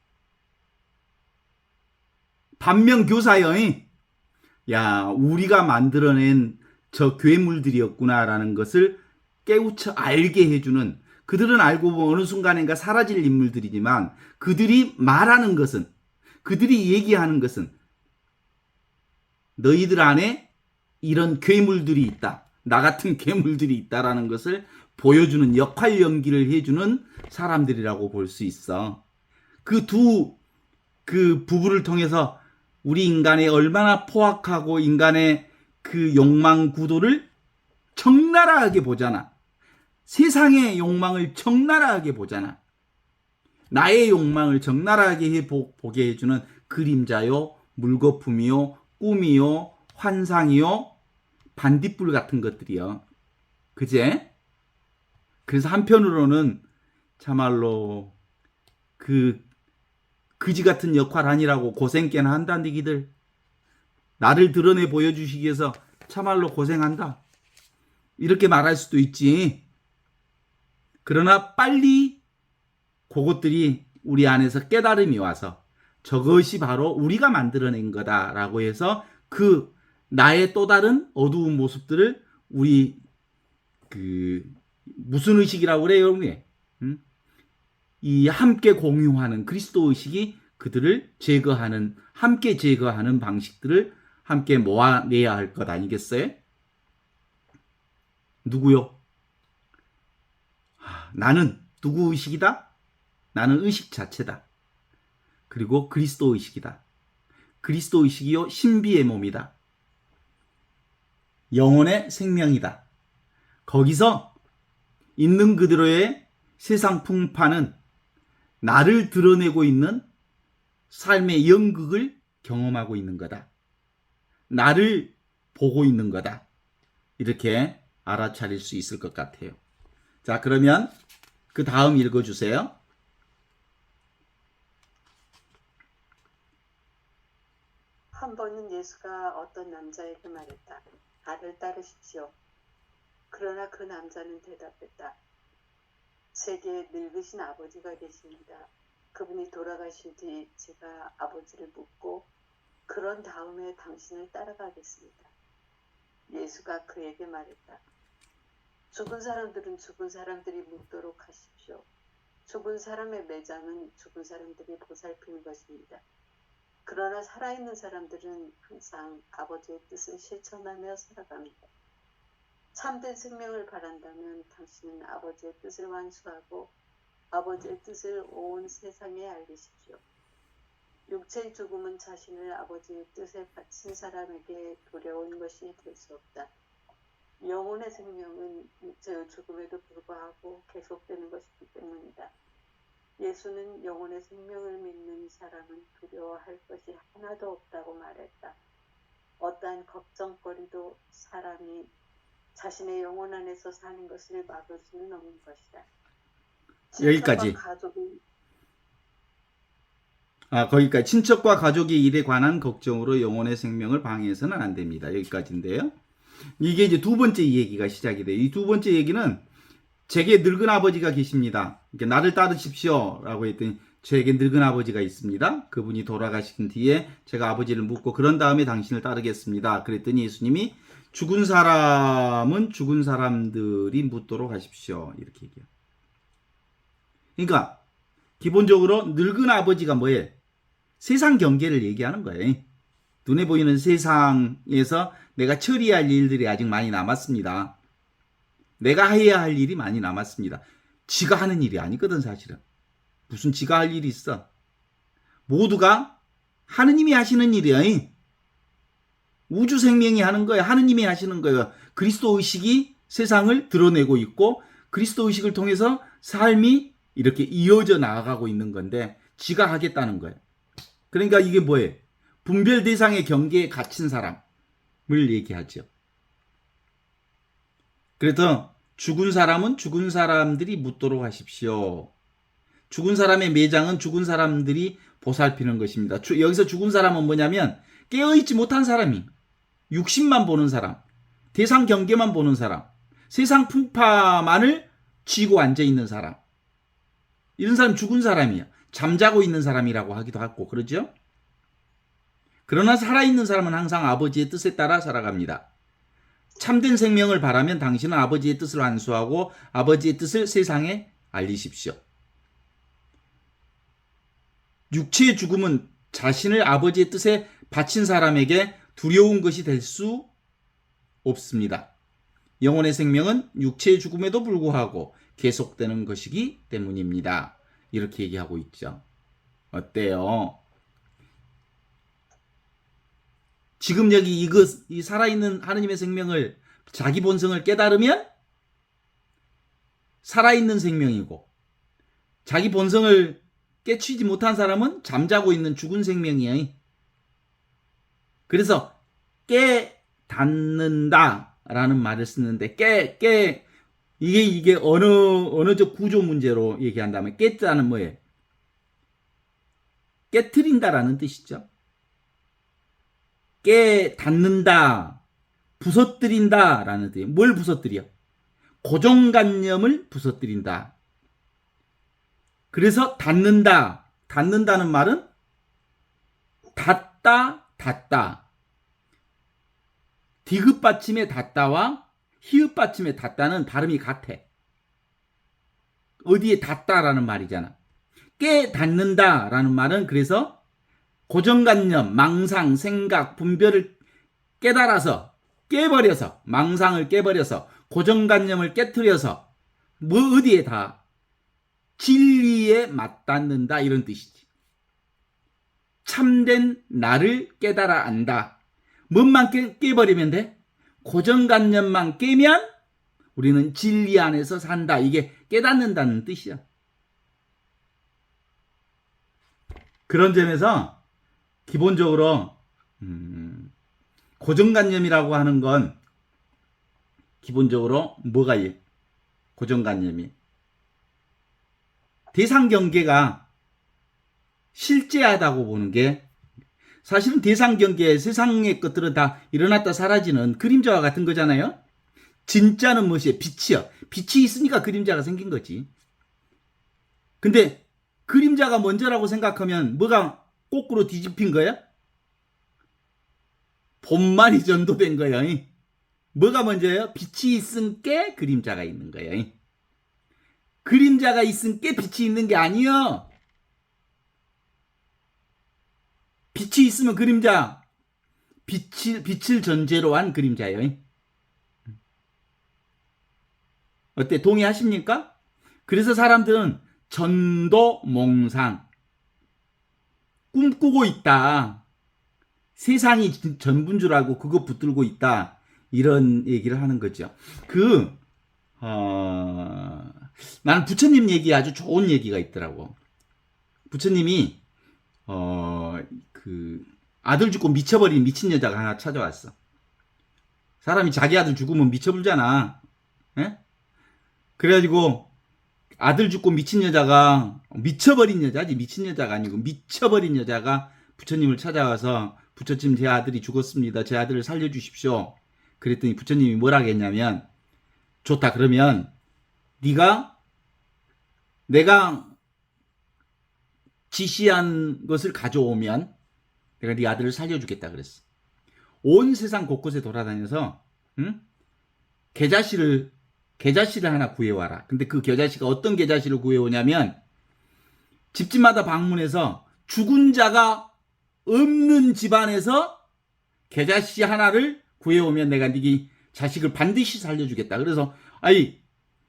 반면 교사여, 야, 우리가 만들어낸 저 괴물들이었구나라는 것을 깨우쳐 알게 해주는, 그들은 알고 보면 어느 순간인가 사라질 인물들이지만 그들이 말하는 것은, 그들이 얘기하는 것은 너희들 안에 이런 괴물들이 있다, 나 같은 괴물들이 있다라는 것을 보여주는, 역할 연기를 해주는 사람들이라고 볼 수 있어. 그 부부를 통해서 우리 인간의 얼마나 포악하고 인간의 그 욕망 구도를 적나라하게 보잖아. 세상의 욕망을 적나라하게 보잖아. 나의 욕망을 적나라하게 보게 해주는 그림자요, 물거품이요, 꿈이요, 환상이요, 반딧불 같은 것들이요. 그제? 그래서 한편으로는 참말로 그지 같은 역할 아니라고 고생 꽤나 한다, 니기들. 나를 드러내 보여주시기 위해서 참말로 고생한다. 이렇게 말할 수도 있지. 그러나 빨리 그것들이 우리 안에서 깨달음이 와서 저것이 바로 우리가 만들어낸 거다라고 해서 그 나의 또 다른 어두운 모습들을 우리 무슨 의식이라고 그래요, 여러분? 이 함께 공유하는 그리스도 의식이 그들을 제거하는, 함께 제거하는 방식들을 함께 모아내야 할 것 아니겠어요? 누구요? 나는 누구 의식이다? 나는 의식 자체다. 그리고 그리스도 의식이다. 그리스도 의식이요, 신비의 몸이다. 영혼의 생명이다. 거기서 있는 그대로의 세상 풍파는 나를 드러내고 있는 삶의 연극을 경험하고 있는 거다. 나를 보고 있는 거다. 이렇게 알아차릴 수 있을 것 같아요. 자, 그러면 그 다음 읽어주세요. 한 번은 예수가 어떤 남자에게 말했다. 나를 따르십시오. 그러나 그 남자는 대답했다. 제게 늙으신 아버지가 계십니다. 그분이 돌아가신 뒤 제가 아버지를 묻고 그런 다음에 당신을 따라가겠습니다. 예수가 그에게 말했다. 죽은 사람들은 죽은 사람들이 묻도록 하십시오. 죽은 사람의 매장은 죽은 사람들이 보살피는 것입니다. 그러나 살아있는 사람들은 항상 아버지의 뜻을 실천하며 살아갑니다. 참된 생명을 바란다면 당신은 아버지의 뜻을 완수하고 아버지의 뜻을 온 세상에 알리십시오. 육체의 죽음은 자신을 아버지의 뜻에 바친 사람에게 두려운 것이 될 수 없다. 영혼의 생명은 육체의 죽음에도 불구하고 계속되는 것이기 때문이다. 예수는 영혼의 생명을 믿는 사람은 두려워할 것이 하나도 없다고 말했다. 어떠한 걱정거리도 사람이 자신의 영혼 안에서 사는 것을 막을 수는 없는 것이다. 여기까지. 가족이 거기까지. 친척과 가족의 일에 관한 걱정으로 영혼의 생명을 방해해서는 안 됩니다. 여기까지인데요. 이게 이제 두 번째 얘기가 시작이 돼요. 이 두 번째 얘기는 제게 늙은 아버지가 계십니다. 나를 따르십시오 라고 했더니 제게 늙은 아버지가 있습니다. 그분이 돌아가신 뒤에 제가 아버지를 묻고 그런 다음에 당신을 따르겠습니다. 그랬더니 예수님이 죽은 사람은 죽은 사람들이 묻도록 하십시오. 이렇게 얘기해요. 그러니까 기본적으로 늙은 아버지가 뭐예요? 세상 경계를 얘기하는 거예요. 눈에 보이는 세상에서 내가 처리할 일들이 아직 많이 남았습니다. 내가 해야 할 일이 많이 남았습니다. 지가 하는 일이 아니거든 사실은. 무슨 지가 할 일이 있어. 모두가 하느님이 하시는 일이야. 우주 생명이 하는 거야. 하느님이 하시는 거예요. 그리스도 의식이 세상을 드러내고 있고 그리스도 의식을 통해서 삶이 이렇게 이어져 나아가고 있는 건데 지가 하겠다는 거예요. 그러니까 이게 뭐예요? 분별 대상의 경계에 갇힌 사람을 얘기하죠. 그래서 죽은 사람은 죽은 사람들이 묻도록 하십시오. 죽은 사람의 매장은 죽은 사람들이 보살피는 것입니다. 여기서 죽은 사람은 뭐냐면 깨어있지 못한 사람이 육신만 보는 사람, 대상 경계만 보는 사람, 세상 풍파만을 쥐고 앉아있는 사람, 이런 사람 죽은 사람이야. 잠자고 있는 사람이라고 하기도 하고 그러죠. 그러나 살아있는 사람은 항상 아버지의 뜻에 따라 살아갑니다. 참된 생명을 바라면 당신은 아버지의 뜻을 완수하고 아버지의 뜻을 세상에 알리십시오. 육체의 죽음은 자신을 아버지의 뜻에 바친 사람에게 두려운 것이 될 수 없습니다. 영혼의 생명은 육체의 죽음에도 불구하고 계속되는 것이기 때문입니다. 이렇게 얘기하고 있죠. 어때요? 지금 여기 이 살아있는 하느님의 생명을 자기 본성을 깨달으면 살아있는 생명이고 자기 본성을 깨치지 못한 사람은 잠자고 있는 죽은 생명이에요. 그래서 깨닫는다라는 말을 쓰는데 이게 어느적 구조 문제로 얘기한다면 깨자는 뭐예요? 깨트린다라는 뜻이죠. 깨닫는다, 부서뜨린다라는 뜻이에요. 뭘 부서뜨려? 고정관념을 부서뜨린다. 그래서 닫는다는 말은 닫다. 디귿 받침의 닫다와 히읗 받침의 닫다는 발음이 같아. 어디에 닫다라는 말이잖아. 깨닫는다라는 말은 그래서 고정관념, 망상, 생각, 분별을 깨달아서 깨버려서 망상을 깨버려서 고정관념을 깨트려서 어디에 다 진리에 맞닿는다 이런 뜻이지. 참된 나를 깨달아 안다. 뭔만 깨버리면 돼? 고정관념만 깨면 우리는 진리 안에서 산다. 이게 깨닫는다는 뜻이야. 그런 점에서 기본적으로 고정관념이라고 하는 건 기본적으로 뭐가 고정관념이 대상경계가 실제하다고 보는 게 사실은 대상경계 세상의 것들은 다 일어났다 사라지는 그림자와 같은 거잖아요. 진짜는 무엇이에요? 빛이요. 빛이 있으니까 그림자가 생긴 거지. 근데 그림자가 먼저라고 생각하면 뭐가 거꾸로 뒤집힌 거야? 본만이 전도된 거야. 뭐가 먼저예요? 빛이 있은 게 그림자가 있는 거예요. 그림자가 있은 게 빛이 있는 게 아니요. 빛이 있으면 그림자, 빛을 전제로 한 그림자예요. 어때? 동의하십니까? 그래서 사람들은 전도몽상, 꿈꾸고 있다. 세상이 전부인 줄 알고 그거 붙들고 있다. 이런 얘기를 하는 거죠. 나는 부처님 얘기 아주 좋은 얘기가 있더라고. 부처님이 아들 죽고 미쳐버린 미친 여자가 하나 찾아왔어. 사람이 자기 아들 죽으면 미쳐불잖아. 에? 그래가지고 아들 죽고 미친 여자가 미쳐버린 여자지 미친 여자가 아니고 미쳐버린 여자가 부처님을 찾아와서 부처님 제 아들이 죽었습니다. 제 아들을 살려주십시오. 그랬더니 부처님이 뭐라 했냐면 좋다 그러면 내가 지시한 것을 가져오면 내가 네 아들을 살려주겠다 그랬어. 온 세상 곳곳에 돌아다녀서 계자씨를 하나 구해와라. 근데 그 계자씨가 어떤 계자씨를 구해오냐면 집집마다 방문해서 죽은 자가 없는 집안에서 계자씨 하나를 구해오면 내가 네 자식을 반드시 살려주겠다. 그래서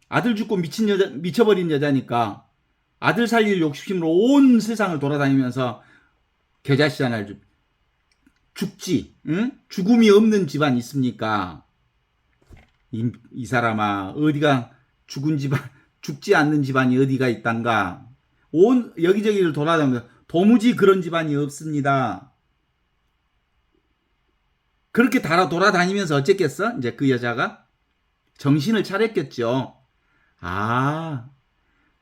아들 죽고 미쳐버린 여자니까 아들 살릴 욕심으로 온 세상을 돌아다니면서 계자씨 하나를 죽지. 응? 죽음이 없는 집안 있습니까? 이 사람아 어디가 죽은 집안 죽지 않는 집안이 어디가 있단가. 온 여기저기를 돌아다니면서 도무지 그런 집안이 없습니다. 그렇게 돌아다니면서 어쨌겠어? 이제 그 여자가 정신을 차렸겠죠.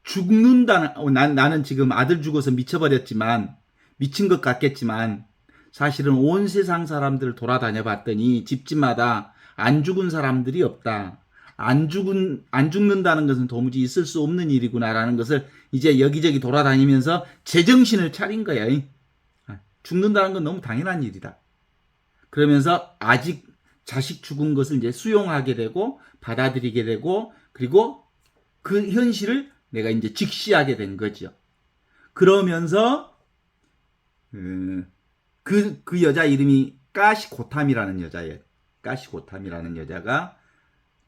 죽는다는 나는 지금 아들 죽어서 미쳐버렸지만 미친 것 같겠지만 사실은 온 세상 사람들을 돌아다녀 봤더니 집집마다 안 죽은 사람들이 없다. 안 죽는다는 것은 도무지 있을 수 없는 일이구나라는 것을 이제 여기저기 돌아다니면서 제정신을 차린 거야. 죽는다는 건 너무 당연한 일이다. 그러면서 아직 자식 죽은 것을 이제 수용하게 되고 받아들이게 되고 그리고 그 현실을 내가 이제 직시하게 된 거죠. 그러면서 그 여자 이름이 까시고탐이라는 여자예요. 까시고탐이라는 여자가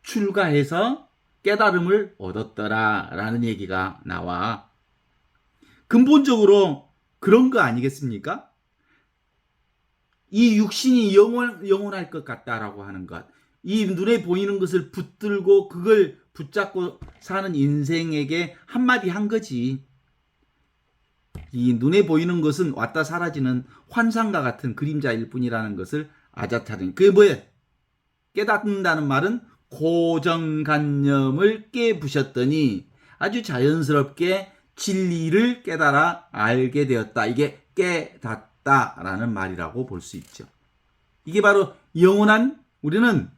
출가해서 깨달음을 얻었더라라는 얘기가 나와. 근본적으로 그런 거 아니겠습니까? 이 육신이 영원할 것 같다라고 하는 것. 이 눈에 보이는 것을 붙들고 그걸 붙잡고 사는 인생에게 한마디 한 거지. 이 눈에 보이는 것은 왔다 사라지는 환상과 같은 그림자일 뿐이라는 것을 아자타는. 그게 뭐예요? 깨닫는다는 말은 고정관념을 깨부셨더니 아주 자연스럽게 진리를 깨달아 알게 되었다. 이게 깨닫다라는 말이라고 볼 수 있죠. 이게 바로 우리는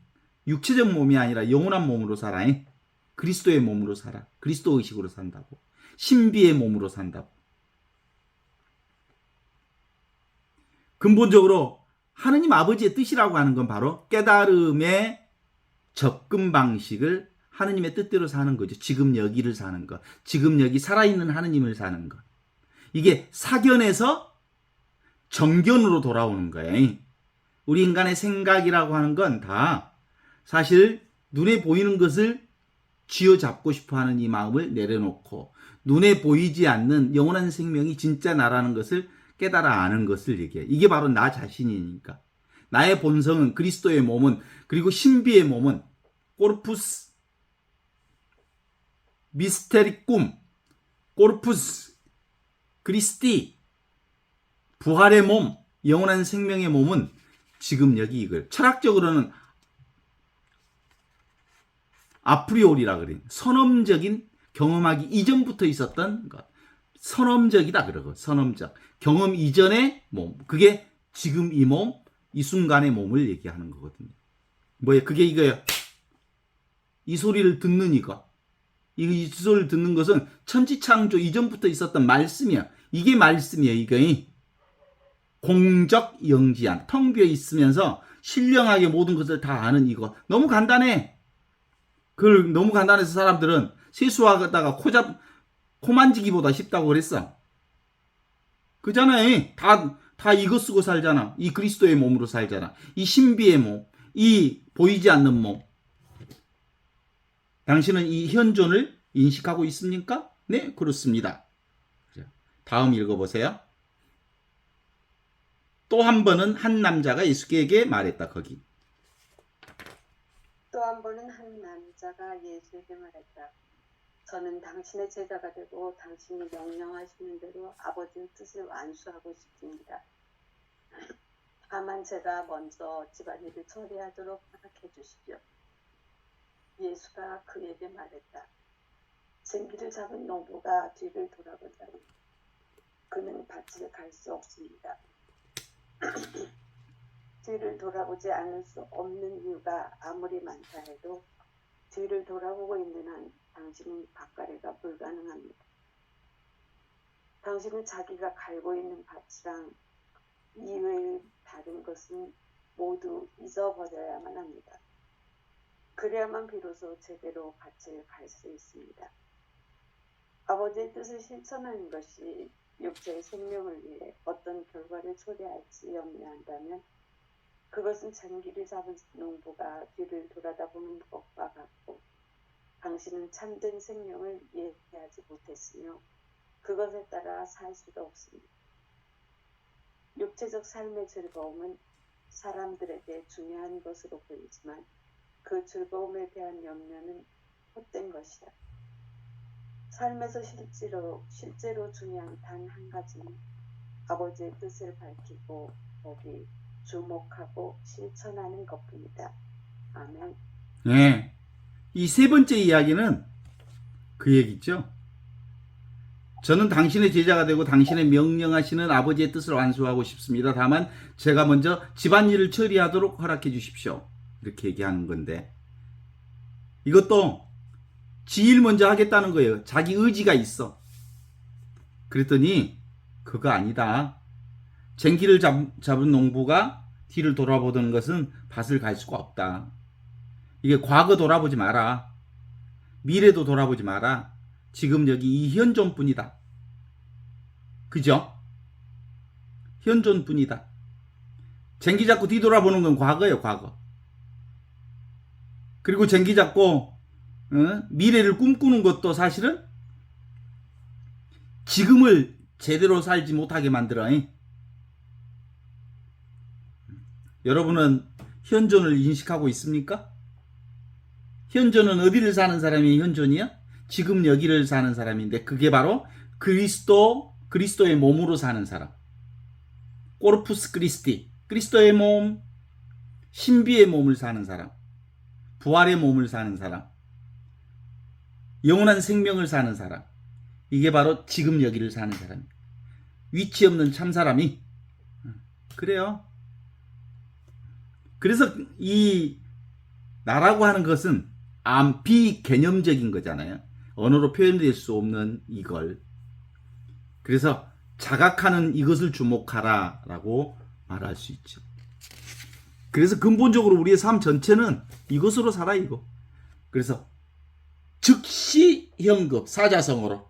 육체적 몸이 아니라 영원한 몸으로 살아. 그리스도의 몸으로 살아. 그리스도 의식으로 산다고. 신비의 몸으로 산다고. 근본적으로 하느님 아버지의 뜻이라고 하는 건 바로 깨달음의 접근 방식을 하느님의 뜻대로 사는 거죠. 지금 여기를 사는 것. 지금 여기 살아있는 하느님을 사는 것. 이게 사견에서 정견으로 돌아오는 거예요. 우리 인간의 생각이라고 하는 건 다 사실 눈에 보이는 것을 쥐어잡고 싶어하는 이 마음을 내려놓고 눈에 보이지 않는 영원한 생명이 진짜 나라는 것을 깨달아 아는 것을 얘기해. 이게 바로 나 자신이니까. 나의 본성은 그리스도의 몸은 그리고 신비의 몸은 코르푸스 미스테리꿈 코르푸스 그리스티 부활의 몸 영원한 생명의 몸은 지금 여기 이걸 철학적으로는 아프리오리라 그래. 선험적인 경험하기 이전부터 있었던 것. 선험적이다 그러고 선험적. 경험 이전의 몸. 그게 지금 이 몸, 이 순간의 몸을 얘기하는 거거든요. 뭐야? 그게 이거야. 이 소리를 듣는 이거. 이 소리를 듣는 것은 천지창조 이전부터 있었던 말씀이야. 이게 말씀이에요. 이게 공적 영지한 텅 비어 있으면서 신령하게 모든 것을 다 아는 이거. 너무 간단해. 그걸 너무 간단해서 사람들은 세수하다가 코 만지기보다 쉽다고 그랬어. 그잖아요. 다 이거 쓰고 살잖아. 이 그리스도의 몸으로 살잖아. 이 신비의 몸, 이 보이지 않는 몸. 당신은 이 현존을 인식하고 있습니까? 네, 그렇습니다. 다음 읽어보세요. 또 한 번은 한 남자가 예수께 말했다. 거기. 또 한 번은 한 남자가 예수에게 말했다. 저는 당신의 제자가 되고 당신이 명령하시는 대로 아버지의 뜻을 완수하고 싶습니다. 다만 제가 먼저 집안일을 처리하도록 허락해 주십시오. 예수가 그에게 말했다. 쟁기를 잡은 농부가 뒤를 돌아보자니 그는 밭을 갈 수 없습니다. 뒤를 돌아보지 않을 수 없는 이유가 아무리 많다 해도 뒤를 돌아보고 있는 한 당신은 밭가래가 불가능합니다. 당신은 자기가 갈고 있는 밭이랑 이외의 다른 것은 모두 잊어버려야만 합니다. 그래야만 비로소 제대로 밭을 갈 수 있습니다. 아버지의 뜻을 실천하는 것이 육체의 생명을 위해 어떤 결과를 초래할지 염려한다면 그것은 쟁기를 잡은 농부가 뒤를 돌아다보는 것과 같고 당신은 참된 생명을 이해하지 못했으며 그것에 따라 살 수도 없습니다. 육체적 삶의 즐거움은 사람들에게 중요한 것으로 보이지만 그 즐거움에 대한 염려는 헛된 것이다. 삶에서 실제로 중요한 단 한 가지는 아버지의 뜻을 밝히고 거기 주목하고 실천하는 것뿐이다. 아멘. 네. 이 세 번째 이야기는 그 얘기죠. 저는 당신의 제자가 되고 당신의 명령하시는 아버지의 뜻을 완수하고 싶습니다. 다만 제가 먼저 집안일을 처리하도록 허락해 주십시오. 이렇게 얘기하는 건데 이것도 지 일 먼저 하겠다는 거예요. 자기 의지가 있어. 그랬더니 그거 아니다. 쟁기를 잡은 농부가 뒤를 돌아보던 것은 밭을 갈 수가 없다. 이게 과거 돌아보지 마라. 미래도 돌아보지 마라. 지금 여기 이 현존뿐이다. 그죠? 현존뿐이다. 쟁기 잡고 뒤돌아보는 건 과거예요. 과거. 그리고 쟁기 잡고 미래를 꿈꾸는 것도 사실은 지금을 제대로 살지 못하게 만들어. 여러분은 현존을 인식하고 있습니까? 현존은 어디를 사는 사람이 현존이야? 지금 여기를 사는 사람인데 그게 바로 그리스도의 몸으로 사는 사람. 코르푸스 크리스티, 그리스도의 몸, 신비의 몸을 사는 사람, 부활의 몸을 사는 사람, 영원한 생명을 사는 사람. 이게 바로 지금 여기를 사는 사람. 위치 없는 참 사람이 그래요. 그래서 이 나라고 하는 것은 비개념적인 거잖아요. 언어로 표현될 수 없는 이걸. 그래서 자각하는 이것을 주목하라 라고 말할 수 있죠. 그래서 근본적으로 우리의 삶 전체는 이것으로 살아 이거. 그래서 즉시 현급 사자성어로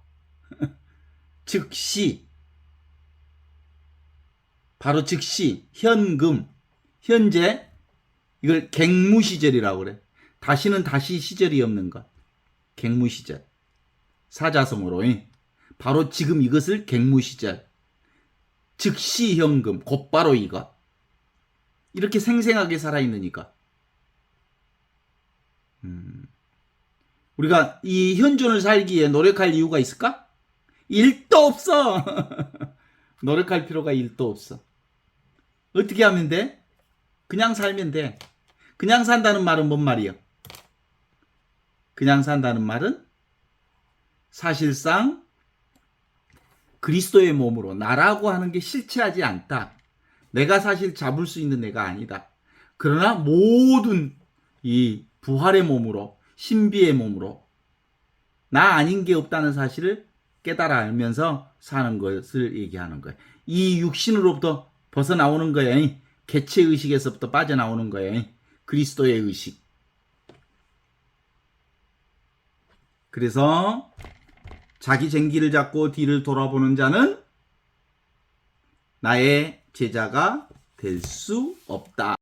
즉시 바로 즉시 현금 현재 이걸 갱무시절이라고 그래. 다시는 다시 시절이 없는 것. 갱무시절. 사자성어로. 바로 지금 이것을 갱무시절. 즉시 현금. 곧바로 이것. 이렇게 생생하게 살아있는 이것. 우리가 이 현존을 살기에 노력할 이유가 있을까? 1도 없어. 노력할 필요가 1도 없어. 어떻게 하면 돼? 그냥 살면 돼. 그냥 산다는 말은 뭔 말이야? 그냥 산다는 말은 사실상 그리스도의 몸으로 나라고 하는 게 실체하지 않다. 내가 사실 잡을 수 있는 내가 아니다. 그러나 모든 이 부활의 몸으로, 신비의 몸으로 나 아닌 게 없다는 사실을 깨달아 알면서 사는 것을 얘기하는 거예요. 이 육신으로부터 벗어나오는 거예요. 개체 의식에서부터 빠져나오는 거예요. 그리스도의 의식. 그래서 자기 쟁기를 잡고 뒤를 돌아보는 자는 나의 제자가 될 수 없다.